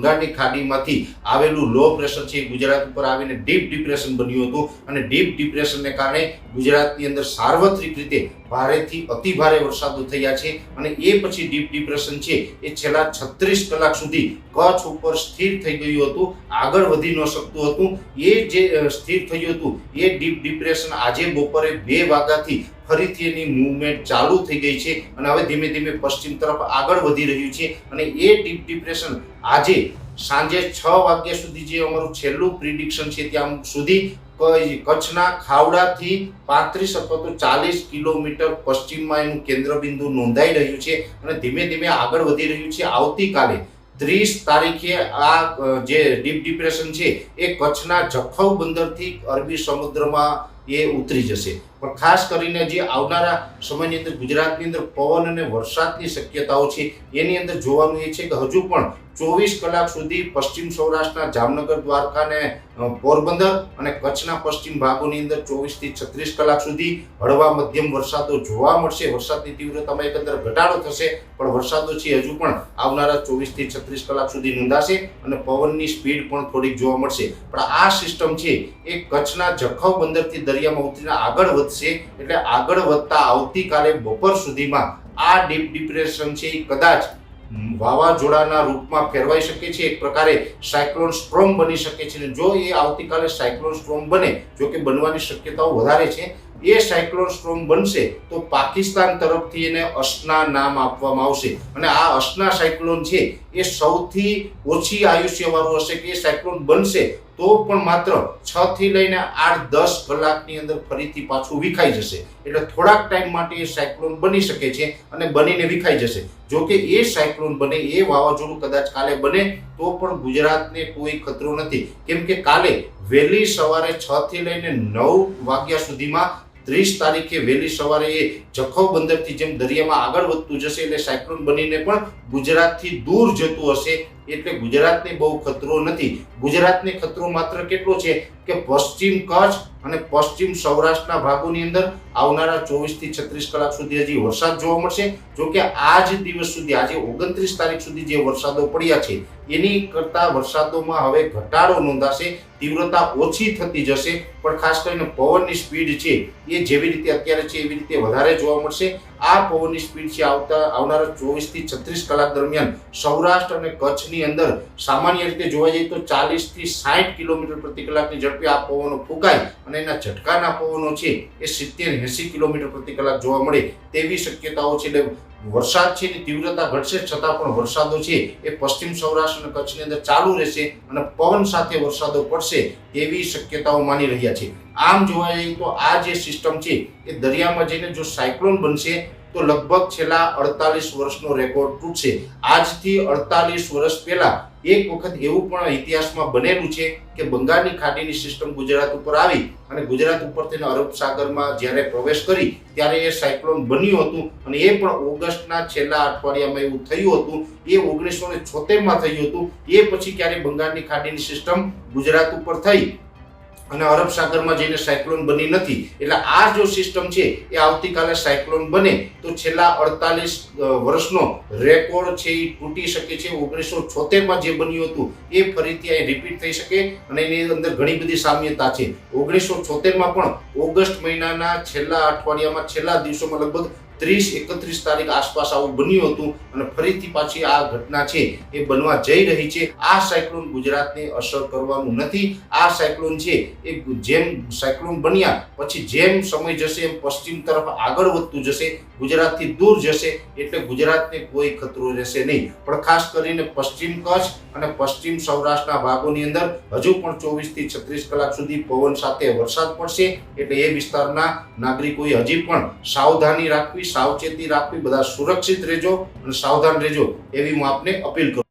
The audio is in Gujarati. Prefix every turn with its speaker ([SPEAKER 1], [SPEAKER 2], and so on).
[SPEAKER 1] બંગાળની ખાડીમાંથી આવેલું લો પ્રેશર છે ગુજરાત ઉપર આવીને ડીપ ડિપ્રેશન બન્યું હતું અને ડીપ ડિપ્રેશનને કારણે ગુજરાતની અંદર સાર્વત્રિક રીતે ભારેથી અતિ ભારે વરસાદો થયા છે અને એ પછી ડીપ ડિપ્રેશન છે એ છેલ્લા 36 કલાક સુધી કચ્છ ઉપર સ્થિર થઈ ગયું હતું, આગળ વધી ન શકતું હતું। એ જે સ્થિર થયું હતું એ ડીપ ડિપ્રેશન આજે બપોરે 2 વાગ્યાથી ફરીથી એની મૂવમેન્ટ ચાલુ થઈ ગઈ છે અને હવે ધીમે ધીમે પશ્ચિમ તરફ આગળ વધી રહ્યું છે અને એ ડીપ ડિપ્રેશન આજે સાંજે 6 વાગ્યા સુધી જે અમારું છેલ્લું પ્રિડિક્શન છે ત્યાં સુધી કચ્છના ખાવડાથી 35 અથવા તો 40 કિલોમીટર પશ્ચિમમાં એનું કેન્દ્રબિંદુ નોંધાઈ રહ્યું છે અને ધીમે ધીમે આગળ વધી રહ્યું છે। આવતીકાલે 30 તારીખે આ જે ડીપ ડિપ્રેશન છે એ કચ્છના જખૌ બંદરથી અરબી સમુદ્રમાં એ ઉતરી જશે। પણ ખાસ કરીને જે આવનારા સમયની અંદર ગુજરાતની અંદર પવન અને વરસાદની શક્યતાઓ છે એની અંદર જોવાનું એ છે કે હજુ પણ 24 કલાક સુધી પશ્ચિમ સૌરાષ્ટ્રના જામનગર, દ્વારકા ને પોરબંદર અને કચ્છના પશ્ચિમ ભાગોની અંદર 24 થી 36 કલાક સુધી હળવા મધ્યમ વરસાદો જોવા મળશે। વરસાદની તીવ્રતામાં એકંદર ઘટાડો થશે પણ વરસાદો છે હજુ પણ આવનારા 24 થી 36 કલાક સુધી નોંધાશે અને પવનની સ્પીડ પણ થોડીક જોવા મળશે। પણ આ સિસ્ટમ છે એ કચ્છના જખૌ બંદરથી દરિયામાં ઉતરીને આગળ વધશે એટલે આગળ વધતા આવતીકાલે બપોર સુધીમાં આ ડીપ ડિપ્રેશન છે એ કદાચ વાવાઝોડાના રૂપમાં ફેરવાઈ શકે છે, એક પ્રકારે સાયક્લોન સ્ટ્રોમ બની શકે છે અને જો એ આવતીકાલે સાયક્લોન સ્ટ્રોમ બને, જો કે બનવાની શક્યતાઓ વધારે છે, એ સાયક્લોન સ્ટ્રોમ બનશે તો પાકિસ્તાન તરફથી એને અસના નામ આપવામાં આવશે અને આ અસના સાયક્લોન છે એ સૌથી ઓછી આયુષ્યવાળું હશે કે એ સાયક્લોન બનશે તો પણ માત્ર 6 થી લઈને 8-10 કલાકની અંદર ફરીથી પાછું વિખાઈ જશે। એટલે થોડાક ટાઈમ માટે એ સાયક્લોન બની શકે છે અને બનીને વિખાઈ જશે। જો કે એ સાયક્લોન બને, એ વાવાઝોડું કદાચ કાલે બને તો પણ ગુજરાતને કોઈ ખતરો નથી, કેમ કે કાલે વહેલી સવારે 6 થી લઈને 9 વાગ્યા સુધીમાં 30 તારીખે વહેલી સવારે એ જખૌ બંદરથી જેમ દરિયામાં આગળ વધતું જશે એટલે સાયક્લોન બનીને પણ ગુજરાતથી દૂર જતું હશે। એટલે ગુજરાતને બહુ ખતરો નથી। ગુજરાતને ખતરો માત્ર કેટલો છે કે પશ્ચિમ કચ્છ અને પશ્ચિમ સૌરાષ્ટ્રના ભાગોની અંદર આવનારા 24 થી 36 કલાક સુધી હજી વરસાદ જોવા મળશે। જો કે આજ દિવસ સુધી, આજે 29 તારીખ સુધી જે વરસાદો પડ્યા છે એની કરતા વરસાદોમાં હવે ઘટાડો નોંધાશે, તીવ્રતા ઓછી થતી જશે પણ ખાસ કરીને પવનની સ્પીડ છે એ જેવી રીતે અત્યારે છે એવી રીતે વધારે જોવા મળશે। આ પવનની સ્પીડ છે આવનારા 24 થી 36 કલાક દરમિયાન સૌરાષ્ટ્ર અને કચ્છની અંદર સામાન્ય રીતે જોવા જઈએ તો 40 થી 60 કિલોમીટર પ્રતિ કલાકની ઝડપે આ પવનો ફૂંકાય અને એના ઝટકાના પવનો છે એ 70-80 કિલોમીટર પ્રતિ કલાક જોવા મળે તેવી શક્યતાઓ છે। એટલે વરસાદ છે એની તીવ્રતા ઘટશે છતાં પણ વરસાદો છે એ પશ્ચિમ સૌરાષ્ટ્ર અને કચ્છની અંદર ચાલુ રહેશે અને પવન સાથે વરસાદો પડશે તેવી શક્યતાઓ માની રહ્યા છે। આમ જોવા જઈએ તો આ જે સિસ્ટમ છે એ દરિયામાં જઈને જો સાયક્લોન બનશે તો લગભગ છેલ્લા 48 વર્ષનો રેકોર્ડ તૂટશે। આજથી 48 વર્ષ પહેલા એક વખત એવું પણ ઇતિહાસમાં બનેલું છે કે બંગાળની ખાડીની સિસ્ટમ ગુજરાત ઉપર આવી અને ગુજરાત ઉપરથી અરબ સાગરમાં જ્યારે પ્રવેશ કરી ત્યારે એ સાયક્લોન બન્યું હતું અને એ પણ ઓગસ્ટના છેલ્લા અઠવાડિયામાં એવું થયું હતું। એ 1976માં થયું હતું। એ પછી ક્યારે બંગાળની ખાડીની સિસ્ટમ ગુજરાત ઉપર થઈ અને અરબ સાગરમાં જઈને સાયક્લોન બની નથી। એટલે આ જો સિસ્ટમ છે એ આવતીકાલે સાયક્લોન બને તો છેલ્લા 48 વર્ષનો રેકોર્ડ છે એ તૂટી શકે છે। 1976માં જે બન્યું હતું એ ફરીથી અહીં રિપીટ થઈ શકે અને એની અંદર ઘણી બધી સામ્યતા છે। 1976માં પણ ઓગસ્ટ મહિનાના છેલ્લા અઠવાડિયામાં છેલ્લા દિવસોમાં લગભગ 30-31 તારીખ આસપાસ આવું બન્યું હતું અને ફરીથી પાછી આ ઘટના છે એ બનવા જઈ રહી છે। આ સાયક્લોન ગુજરાતને અસર કરવાનું નથી। આ સાયક્લોન છે એ જેમ સાયક્લોન બન્યા પછી જેમ સમય જશે એમ પશ્ચિમ તરફ આગળ વધતું જશે, ગુજરાતથી દૂર જશે એટલે ગુજરાતને કોઈ ખતરો રહેશે નહીં। પણ ખાસ કરીને પશ્ચિમ કચ્છ અને પશ્ચિમ સૌરાષ્ટ્રના ભાગોની અંદર હજુ પણ 24 થી 36 કલાક સુધી પવન સાથે વરસાદ પડશે એટલે એ વિસ્તારના નાગરિકોએ હજી પણ સાવધાની રાખવી, સાવચેતી રાખવી, બધા સુરક્ષિત રહેજો અને સાવધાન રહેજો એવી હું આપને અપીલ કરું।